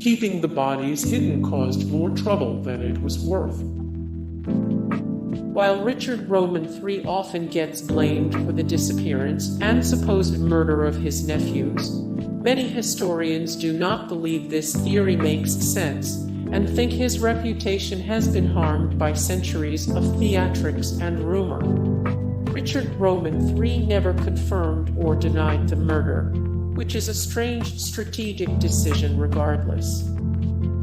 Keeping the bodies hidden caused more trouble than it was worth. While Richard Roman III often gets blamed for the disappearance and supposed murder of his nephews, many historians do not believe this theory makes sense and think his reputation has been harmed by centuries of theatrics and rumor. Richard Roman III never confirmed or denied the murder, which is a strange strategic decision regardless.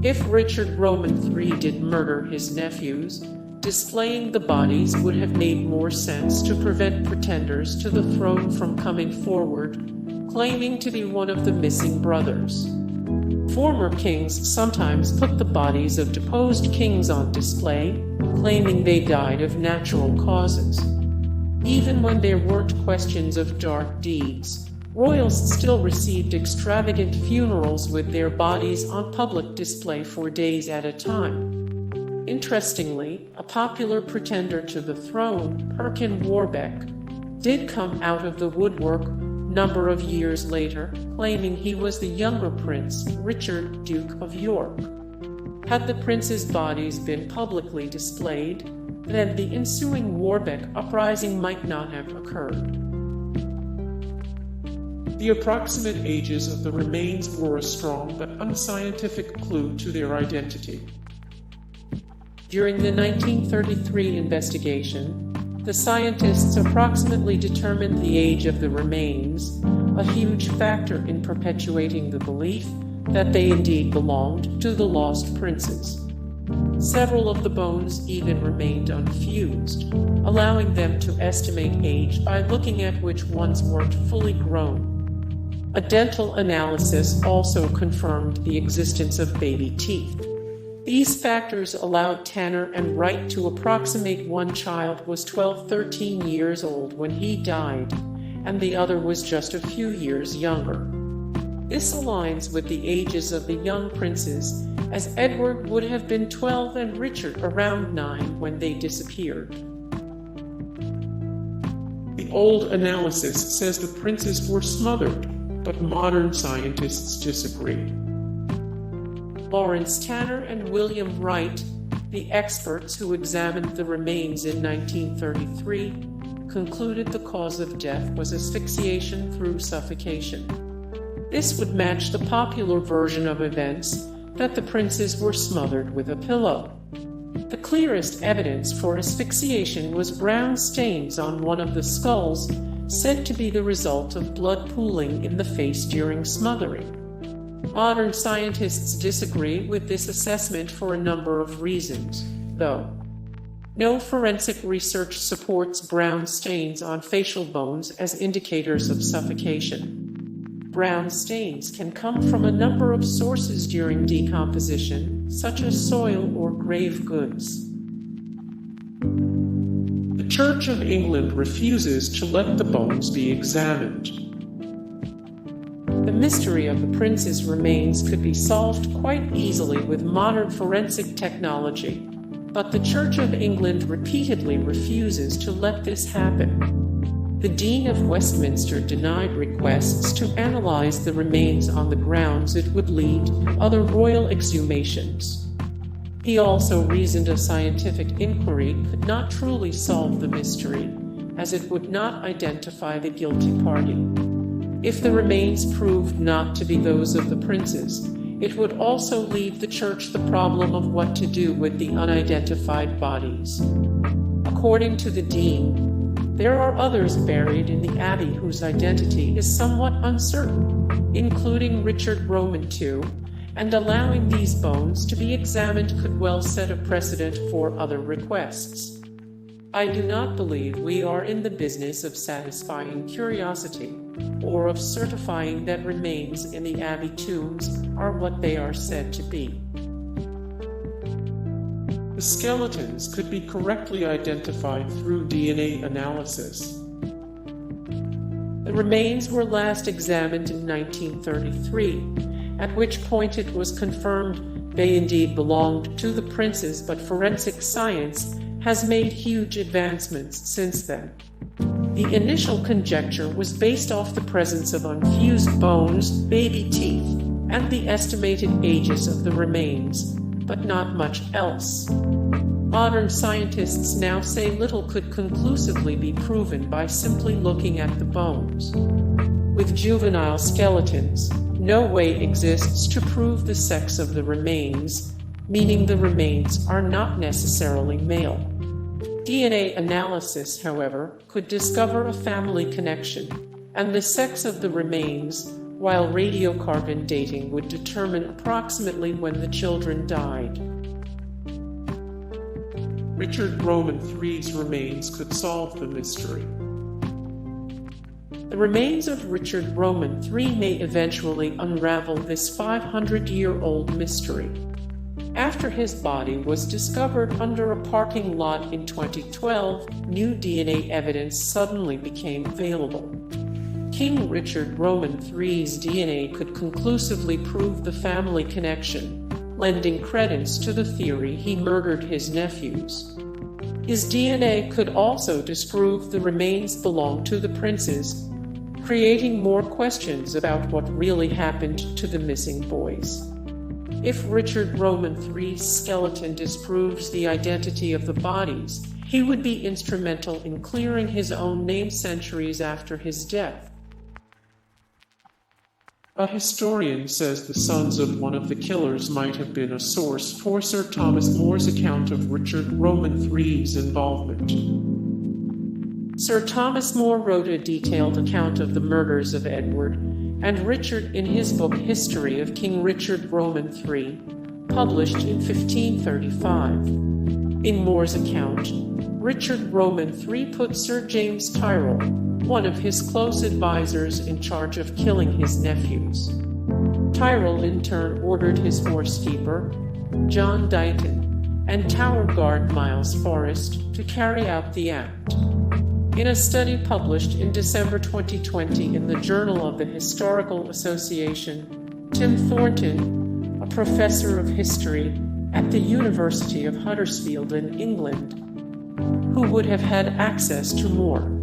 If Richard Roman III did murder his nephews, displaying the bodies would have made more sense to prevent pretenders to the throne from coming forward, claiming to be one of the missing brothers. Former kings sometimes put the bodies of deposed kings on display, claiming they died of natural causes. Even when there weren't questions of dark deeds, royals still received extravagant funerals with their bodies on public display for days at a time. Interestingly, a popular pretender to the throne, Perkin Warbeck, did come out of the woodwork a number of years later, claiming he was the younger prince, Richard, Duke of York. Had the prince's bodies been publicly displayed, then the ensuing Warbeck uprising might not have occurred. The approximate ages of the remains were a strong but unscientific clue to their identity. During the 1933 investigation, the scientists approximately determined the age of the remains, a huge factor in perpetuating the belief that they indeed belonged to the lost princes. Several of the bones even remained unfused, allowing them to estimate age by looking at which ones weren't fully grown. A dental analysis also confirmed the existence of baby teeth. These factors allowed Tanner and Wright to approximate one child was 13 years old when he died, and the other was just a few years younger. This aligns with the ages of the young princes, as Edward would have been 12 and Richard around 9 when they disappeared. The old analysis says the princes were smothered, but modern scientists disagree. Lawrence Tanner and William Wright, the experts who examined the remains in 1933, concluded the cause of death was asphyxiation through suffocation. This would match the popular version of events that the princes were smothered with a pillow. The clearest evidence for asphyxiation was brown stains on one of the skulls, said to be the result of blood pooling in the face during smothering. Modern scientists disagree with this assessment for a number of reasons, though. No forensic research supports brown stains on facial bones as indicators of suffocation. Brown stains can come from a number of sources during decomposition, such as soil or grave goods. The Church of England refuses to let the bones be examined. The mystery of the prince's remains could be solved quite easily with modern forensic technology, but the Church of England repeatedly refuses to let this happen. The Dean of Westminster denied requests to analyze the remains on the grounds it would lead to other royal exhumations. He also reasoned a scientific inquiry could not truly solve the mystery, as it would not identify the guilty party. If the remains proved not to be those of the princes, it would also leave the church the problem of what to do with the unidentified bodies. According to the dean, there are others buried in the abbey whose identity is somewhat uncertain, including Richard Roman II, and allowing these bones to be examined could well set a precedent for other requests. I do not believe we are in the business of satisfying curiosity, or of certifying that remains in the abbey tombs are what they are said to be. The skeletons could be correctly identified through DNA analysis. The remains were last examined in 1933, at which point it was confirmed they indeed belonged to the princes, but forensic science has made huge advancements since then. The initial conjecture was based off the presence of unfused bones, baby teeth, and the estimated ages of the remains, but not much else. Modern scientists now say little could conclusively be proven by simply looking at the bones. With juvenile skeletons, no way exists to prove the sex of the remains, meaning the remains are not necessarily male. DNA analysis, however, could discover a family connection, and the sex of the remains, while radiocarbon dating would determine approximately when the children died. Richard Roman III's remains could solve the mystery. The remains of Richard Roman III may eventually unravel this 500-year-old mystery. After his body was discovered under a parking lot in 2012, new DNA evidence suddenly became available. King Richard Roman III's DNA could conclusively prove the family connection, lending credence to the theory he murdered his nephews. His DNA could also disprove the remains belonged to the princes, creating more questions about what really happened to the missing boys. If Richard Roman III's skeleton disproves the identity of the bodies, he would be instrumental in clearing his own name centuries after his death. A historian says the sons of one of the killers might have been a source for Sir Thomas More's account of Richard Roman III's involvement. Sir Thomas More wrote a detailed account of the murders of Edward and Richard in his book History of King Richard Roman III, published in 1535. In More's account, Richard Roman III put Sir James Tyrrell, one of his close advisors, in charge of killing his nephews. Tyrrell in turn ordered his horsekeeper, John Dighton, and tower guard Miles Forrest to carry out the act. In a study published in December 2020 in the Journal of the Historical Association, Tim Thornton, a professor of history at the University of Huddersfield in England, who would have had access to more,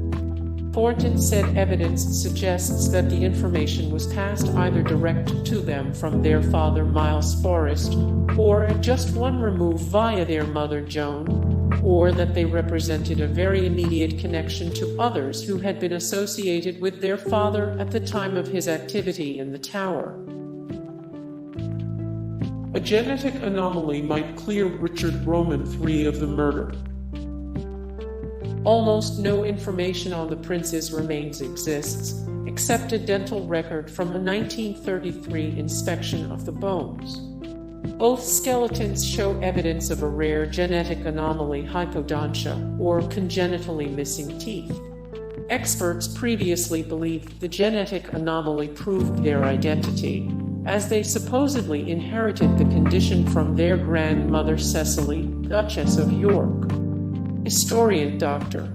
Thornton said evidence suggests that the information was passed either direct to them from their father Miles Forrest, or at just one remove via their mother Joan, or that they represented a very immediate connection to others who had been associated with their father at the time of his activity in the tower. A genetic anomaly might clear Richard Roman III of the murder. Almost no information on the prince's remains exists, except a dental record from a 1933 inspection of the bones. Both skeletons show evidence of a rare genetic anomaly, hypodontia, or congenitally missing teeth. Experts previously believed the genetic anomaly proved their identity, as they supposedly inherited the condition from their grandmother Cecily, Duchess of York. Historian Dr.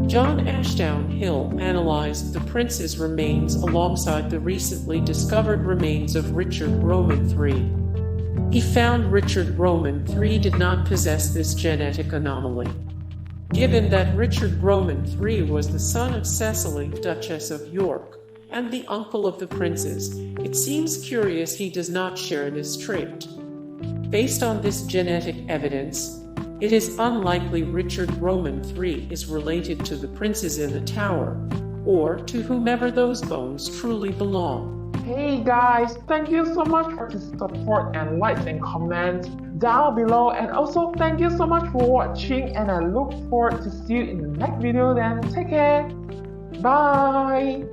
John Ashdown Hill analyzed the prince's remains alongside the recently discovered remains of Richard Roman III. He found Richard Roman III did not possess this genetic anomaly. Given that Richard Roman III was the son of Cecily, Duchess of York, and the uncle of the princes, it seems curious he does not share this trait. Based on this genetic evidence, it is unlikely Richard Roman III is related to the princes in the tower, or to whomever those bones truly belong. Hey guys, thank you so much for the support and likes and comments down below, and also thank you so much for watching, and I look forward to see you in the next video. Then take care, bye.